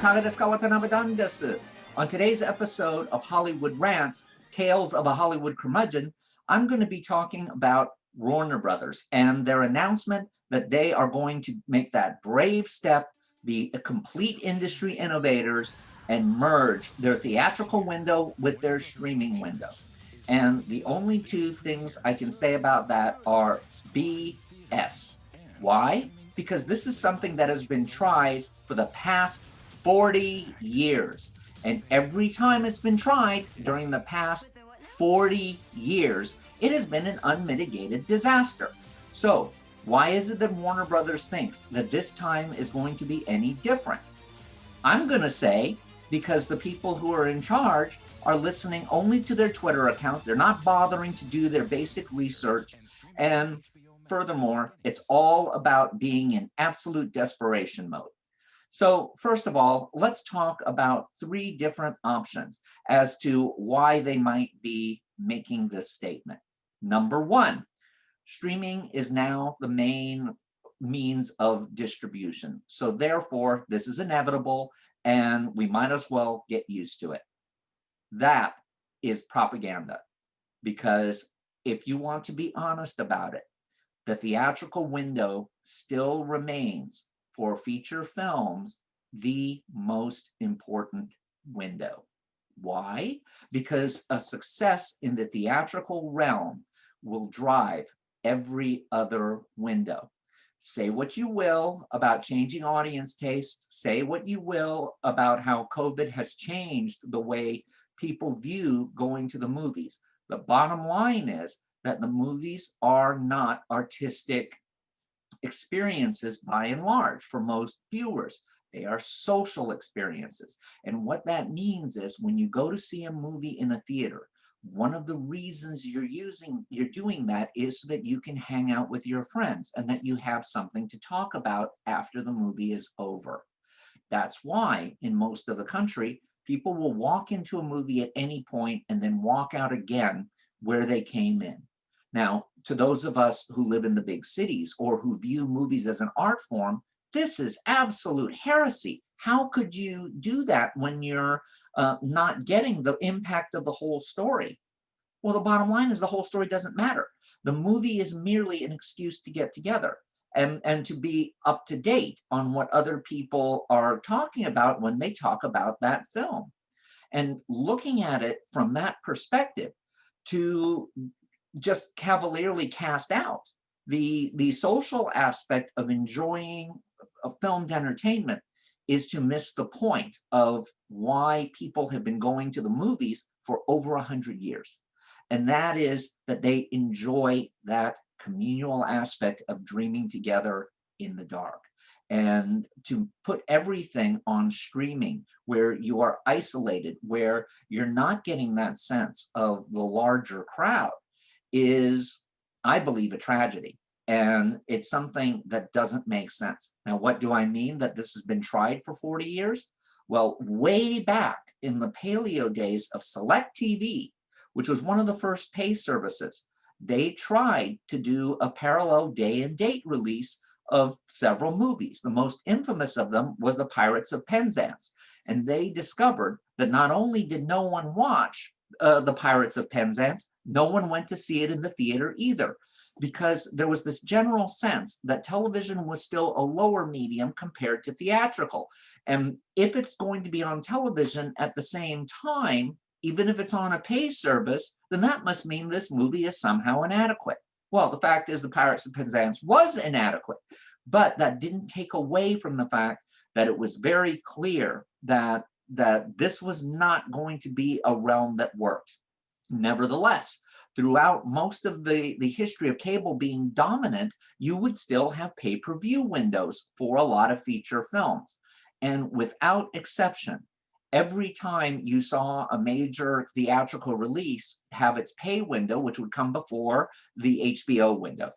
かがですか？渡辺Danです。On today's episode of Hollywood Rants, Tales of a Hollywood Curmudgeon, I'm going to be talking about Warner Brothers and their announcement that they are going to make that brave step, be a complete industry innovators, and merge their theatrical window with their streaming window. And the only two things I can say about that are BS. Why? Because this is something that has been tried for the past 40 years. And every time it's been tried during the past 40 years, it has been an unmitigated disaster. So why is it that Warner Brothers thinks that this time is going to be any different? I'm going to say because the people who are in charge are listening only to their Twitter accounts. They're not bothering to do their basic research. And furthermore, it's all about being in absolute desperation mode. So first of all, let's talk about three different options as to why they might be making this statement. Number one, streaming is now the main means of distribution. So therefore, this is inevitable and we might as well get used to it. That is propaganda, because if you want to be honest about it, the theatrical window still remains for feature films the most important window. Why? Because a success in the theatrical realm will drive every other window. Say what you will about changing audience taste, say what you will about how COVID has changed the way people view going to the movies. The bottom line is that the movies are not artistic experiences by and large for most viewers. They are social experiences. And what that means is when you go to see a movie in a theater, one of the reasons you're doing that is so that you can hang out with your friends and that you have something to talk about after the movie is over. That's why in most of the country, people will walk into a movie at any point and then walk out again where they came in. Now, to those of us who live in the big cities or who view movies as an art form, this is absolute heresy. How could you do that when you're not getting the impact of the whole story? Well, the bottom line is the whole story doesn't matter. The movie is merely an excuse to get together and to be up to date on what other people are talking about when they talk about that film. And looking at it from that perspective, to just cavalierly cast out the social aspect of enjoying a filmed entertainment is to miss the point of why people have been going to the movies for over 100 years. And that is that they enjoy that communal aspect of dreaming together in the dark. And to put everything on streaming where you are isolated, where you're not getting that sense of the larger crowd is, I believe, a tragedy. And it's something that doesn't make sense. Now, what do I mean that this has been tried for 40 years? Well, way back in the paleo days of Select TV, which was one of the first pay services, they tried to do a parallel day and date release of several movies. The most infamous of them was The Pirates of Penzance. And they discovered that not only did no one watch The Pirates of Penzance, no one went to see it in the theater either, because there was this general sense that television was still a lower medium compared to theatrical. And if it's going to be on television at the same time, even if it's on a pay service, then that must mean this movie is somehow inadequate. Well, the fact is The Pirates of Penzance was inadequate, but that didn't take away from the fact that it was very clear that this was not going to be a realm that worked. Nevertheless, throughout most of the history of cable being dominant, you would still have pay-per-view windows for a lot of feature films. And without exception, every time you saw a major theatrical release have its pay window, which would come before the HBO window,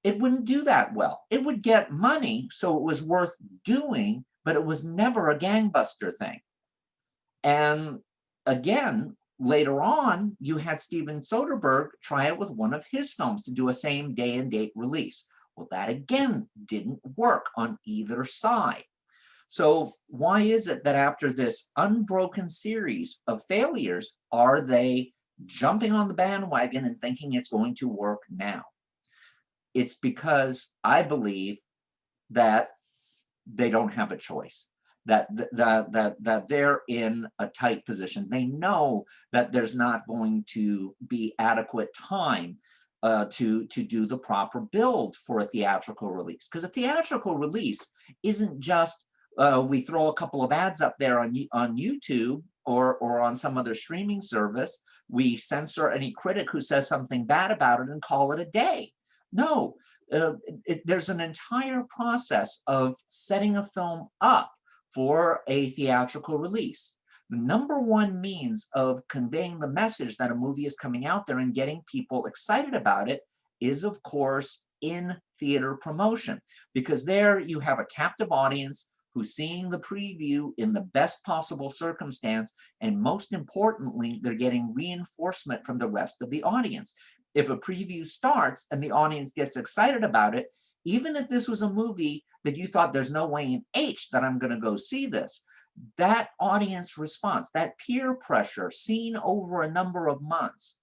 it wouldn't do that well. It would get money, so it was worth doing, but it was never a gangbuster thing. And again, later on, you had Steven Soderbergh try it with one of his films to do a same day and date release. Well, that again didn't work on either side. So why is it that after this unbroken series of failures, are they jumping on the bandwagon and thinking it's going to work now? It's because I believe that they don't have a choice, that they're in a tight position. They know that there's not going to be adequate time to do the proper build for a theatrical release. Because a theatrical release isn't just we throw a couple of ads up there on YouTube or on some other streaming service, we censor any critic who says something bad about it and call it a day. No, there's an entire process of setting a film up for a theatrical release. The number one means of conveying the message that a movie is coming out there and getting people excited about it is, of course, in theater promotion, because there you have a captive audience who's seeing the preview in the best possible circumstance, and most importantly, they're getting reinforcement from the rest of the audience. If a preview starts and the audience gets excited about it, even if this was a movie that you thought there's no way in H that I'm going to go see this, that audience response, that peer pressure seen over a number of months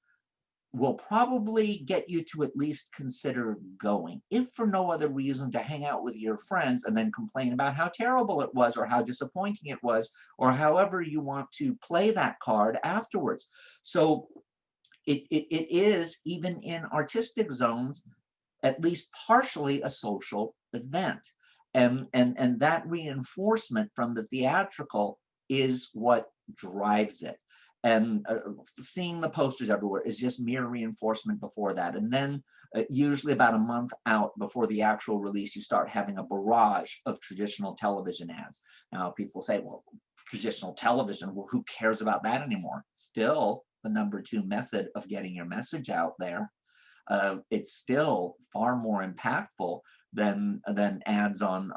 will probably get you to at least consider going, if for no other reason to hang out with your friends and then complain about how terrible it was or how disappointing it was, or however you want to play that card afterwards. So it is, even in artistic zones, at least partially a social event. And that reinforcement from the theatrical is what drives it. And seeing the posters everywhere is just mere reinforcement before that. And then usually about a month out before the actual release, you start having a barrage of traditional television ads. Now people say, well, traditional television, well, who cares about that anymore? Still the number 2 method of getting your message out there. It's still far more impactful than ads on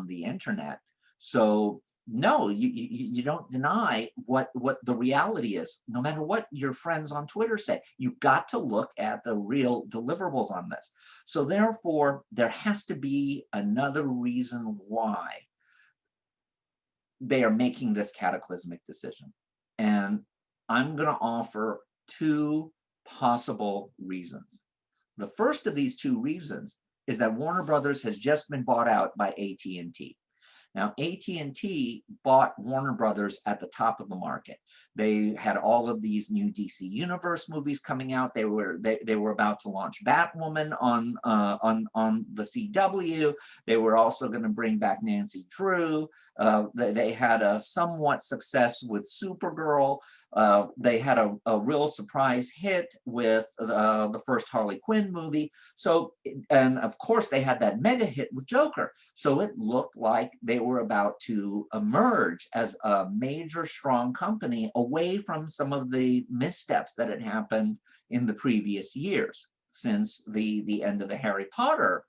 the internet. So no, you don't deny what the reality is. No matter what your friends on Twitter say, you've got to look at the real deliverables on this. So therefore, there has to be another reason why they are making this cataclysmic decision. And I'm going to offer 2 possible reasons. The first of these 2 reasons is that Warner Brothers has just been bought out by AT&T. Now, AT&T bought Warner Brothers at the top of the market. They had all of these new DC Universe movies coming out. They were about to launch Batwoman on the CW. They were also going to bring back Nancy Drew. They had a somewhat success with Supergirl. They had a real surprise hit with the first Harley Quinn movie. So, and of course, they had that mega hit with Joker. So it looked like they were about to emerge as a major, strong company away from some of the missteps that had happened in the previous years since the end of the Harry Potter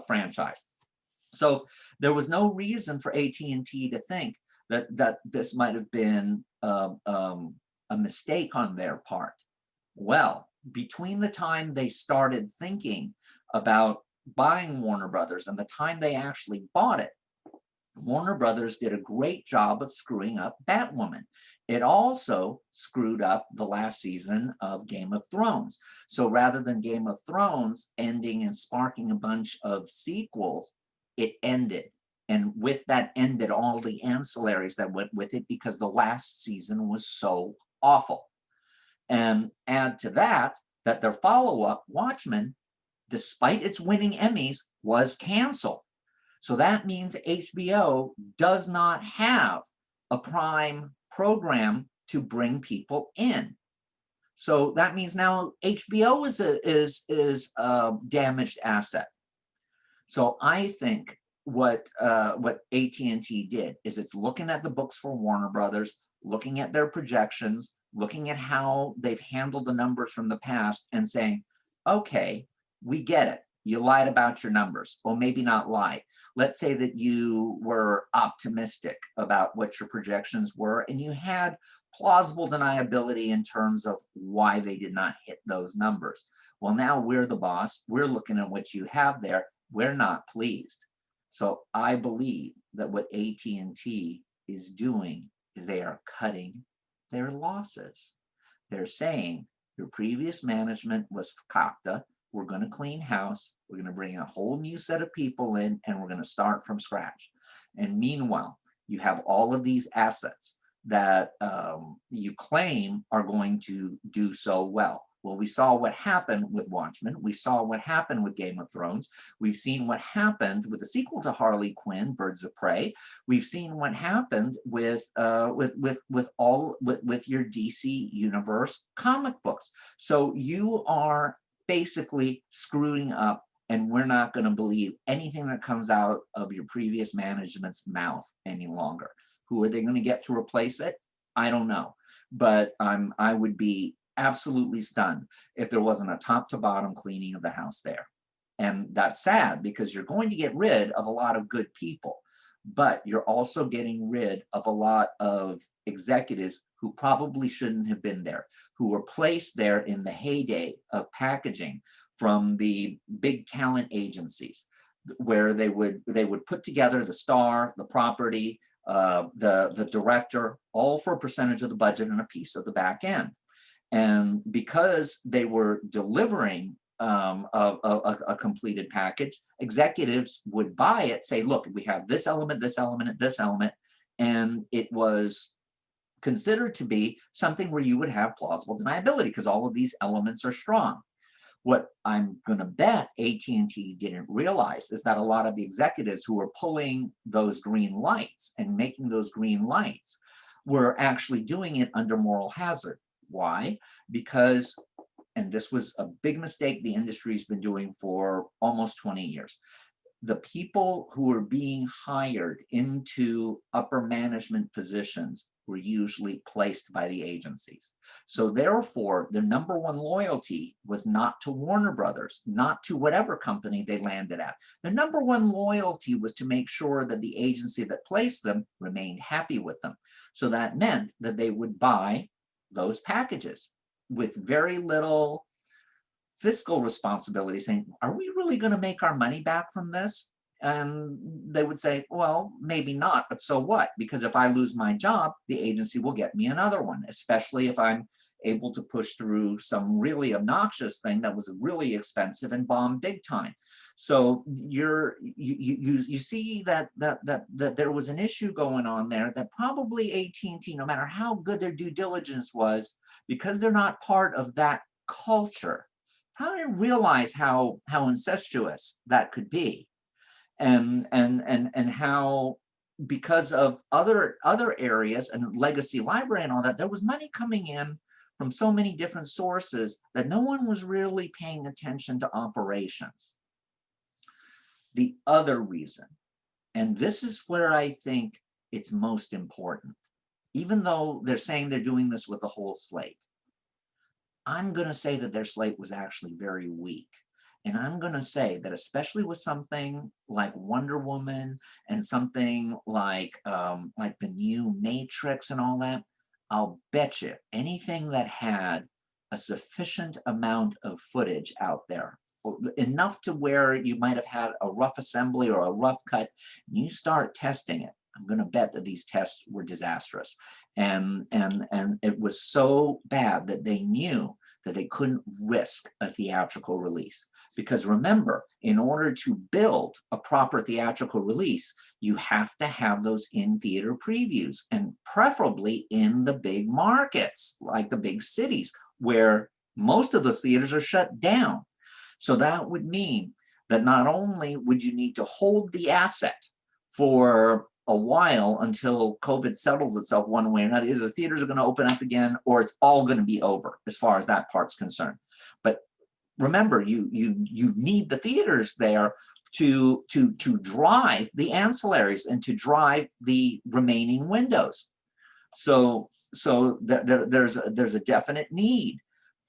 franchise. So there was no reason for AT&T to think that this might have been a mistake on their part. Well, between the time they started thinking about buying Warner Brothers and the time they actually bought it, Warner Brothers did a great job of screwing up Batwoman. It also screwed up the last season of Game of Thrones. So rather than Game of Thrones ending and sparking a bunch of sequels, it ended. And with that ended all the ancillaries that went with it, because the last season was so awful. And add to that their follow-up, Watchmen, despite its winning Emmys, was canceled. So that means HBO does not have a prime program to bring people in. So that means now HBO is a damaged asset. So I think what AT&T did is it's looking at the books for Warner Brothers, looking at their projections, looking at how they've handled the numbers from the past and saying, okay, we get it. You lied about your numbers. Well, maybe not lie. Let's say that you were optimistic about what your projections were and you had plausible deniability in terms of why they did not hit those numbers. Well, now we're the boss. We're looking at what you have there. We're not pleased. So I believe that what AT&T is doing is they are cutting their losses. They're saying your previous management was fakakta. We're going to clean house. We're going to bring a whole new set of people in, and we're going to start from scratch. And meanwhile, you have all of these assets that you claim are going to do so well. Well, we saw what happened with Watchmen. We saw what happened with Game of Thrones. We've seen what happened with the sequel to Harley Quinn, Birds of Prey. We've seen what happened with your DC Universe comic books. So you are basically screwing up, and we're not going to believe anything that comes out of your previous management's mouth any longer. Who are they going to get to replace it? I don't know, but I would be absolutely stunned if there wasn't a top to bottom cleaning of the house there. And that's sad, because you're going to get rid of a lot of good people, but you're also getting rid of a lot of executives who probably shouldn't have been there, who were placed there in the heyday of packaging from the big talent agencies, where they would put together the star, the property, the director, all for a percentage of the budget and a piece of the back end. And because they were delivering a completed package, executives would buy it, say, look, we have this element, this element, and this element. And it was considered to be something where you would have plausible deniability because all of these elements are strong. What I'm going to bet AT&T didn't realize is that a lot of the executives who were pulling those green lights and making those green lights were actually doing it under moral hazard. Why? Because, and this was a big mistake the industry's been doing for almost 20 years, the people who were being hired into upper management positions were usually placed by the agencies. So therefore, their number one loyalty was not to Warner Brothers, not to whatever company they landed at. Their number one loyalty was to make sure that the agency that placed them remained happy with them. So that meant that they would buy those packages with very little fiscal responsibility, saying, are we really going to make our money back from this? And they would say, well, maybe not, but so what? Because if I lose my job, the agency will get me another one, especially if I'm able to push through some really obnoxious thing that was really expensive and bomb big time. So you see that there was an issue going on there that probably AT&T, no matter how good their due diligence was, because they're not part of that culture, probably didn't realize how incestuous that could be, and how, because of other areas and legacy library and all that, there was money coming in from so many different sources that no one was really paying attention to operations. The other reason, and this is where I think it's most important, even though they're saying they're doing this with the whole slate, I'm going to say that their slate was actually very weak. And I'm going to say that especially with something like Wonder Woman and something like the new Matrix and all that, I'll bet you anything that had a sufficient amount of footage out there, enough to where you might have had a rough assembly or a rough cut, and you start testing it, I'm going to bet that these tests were disastrous. And it was so bad that they knew that they couldn't risk a theatrical release. Because remember, in order to build a proper theatrical release, you have to have those in-theater previews, and preferably in the big markets, like the big cities, where most of the theaters are shut down. So that would mean that not only would you need to hold the asset for a while until COVID settles itself one way or another, either the theaters are going to open up again or it's all going to be over as far as that part's concerned. But remember, you need the theaters there to drive the ancillaries and to drive the remaining windows. So there's a definite need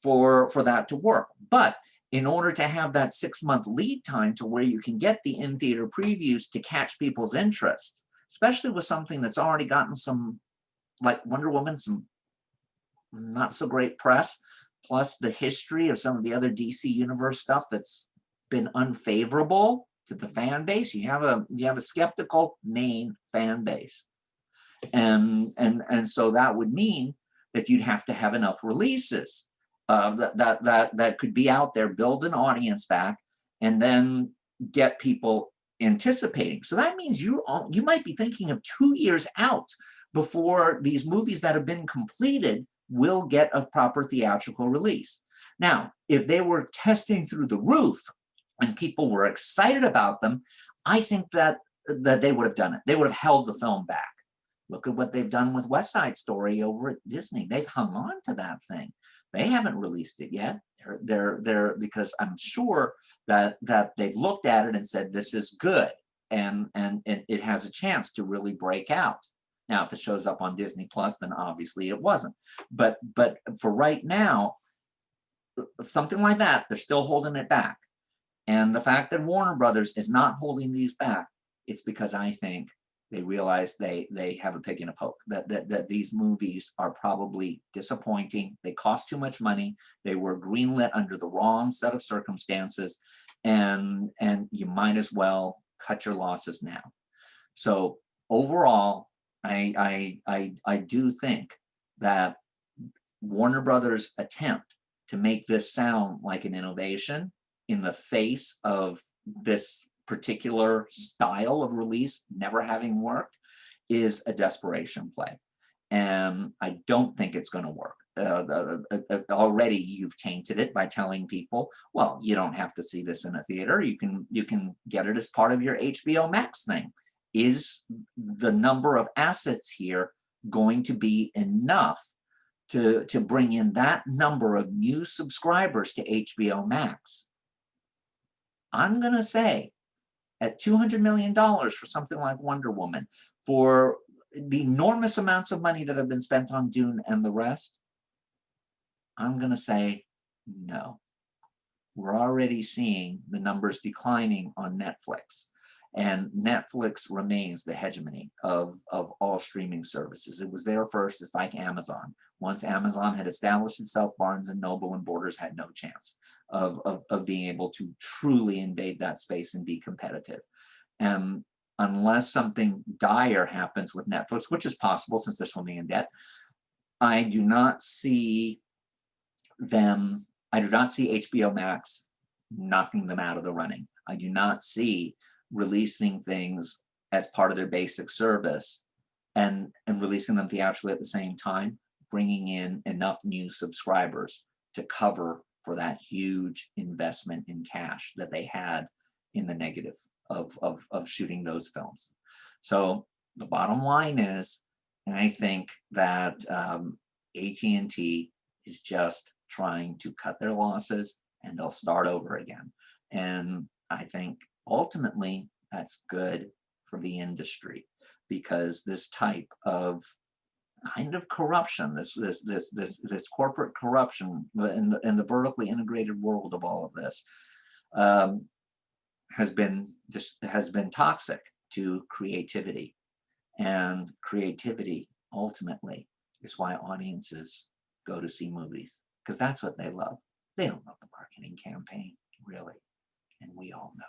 for that to work. But in order to have that 6-month lead time to where you can get the in-theater previews to catch people's interest, especially with something that's already gotten some, like Wonder Woman, some not so great press, plus the history of some of the other DC Universe stuff that's been unfavorable to the fan base. You have a skeptical main fan base, and so that would mean that you'd have to have enough releases that could be out there, build an audience back, and then get people anticipating. So that means you might be thinking of 2 years out before these movies that have been completed will get a proper theatrical release. Now, if they were testing through the roof and people were excited about them, I think that they would have done it. They would have held the film back. Look at what they've done with West Side Story over at Disney. They've hung on to that thing. They haven't released it yet. They're because I'm sure that they've looked at it and said this is good, and it has a chance to really break out. Now, if it shows up on Disney Plus, then obviously it wasn't. But for right now, something like that, they're still holding it back. And the fact that Warner Brothers is not holding these back, it's because I think they realize they have a pig in a poke, that these movies are probably disappointing. They cost too much money. They were greenlit under the wrong set of circumstances, and you might as well cut your losses now. So overall, I do think that Warner Brothers' attempt to make this sound like an innovation in the face of this particular style of release never having worked is a desperation play. And I don't think it's going to work. Already you've tainted it by telling people, well, you don't have to see this in a theater. You can get it as part of your HBO Max thing. Is the number of assets here going to be enough to bring in that number of new subscribers to HBO Max? I'm going to say at $200 million for something like Wonder Woman, for the enormous amounts of money that have been spent on Dune and the rest, I'm going to say no. We're already seeing the numbers declining on Netflix. And Netflix remains the hegemony of all streaming services. It was there first. It's like Amazon. Once Amazon had established itself, Barnes and Noble and Borders had no chance of being able to truly invade that space and be competitive. And unless something dire happens with Netflix, which is possible since they're swimming in debt, I do not see HBO Max knocking them out of the running. I do not see releasing things as part of their basic service and releasing them theatrically at the same time, bringing in enough new subscribers to cover for that huge investment in cash that they had in the negative of shooting those films. So the bottom line is, and I think that AT&T is just trying to cut their losses and they'll start over again. And I think ultimately that's good for the industry, because this type of kind of corruption, this corporate corruption in the vertically integrated world of all of this has been toxic to creativity, and creativity ultimately is why audiences go to see movies, because that's what they love. They don't love the marketing campaign, really, and we all know.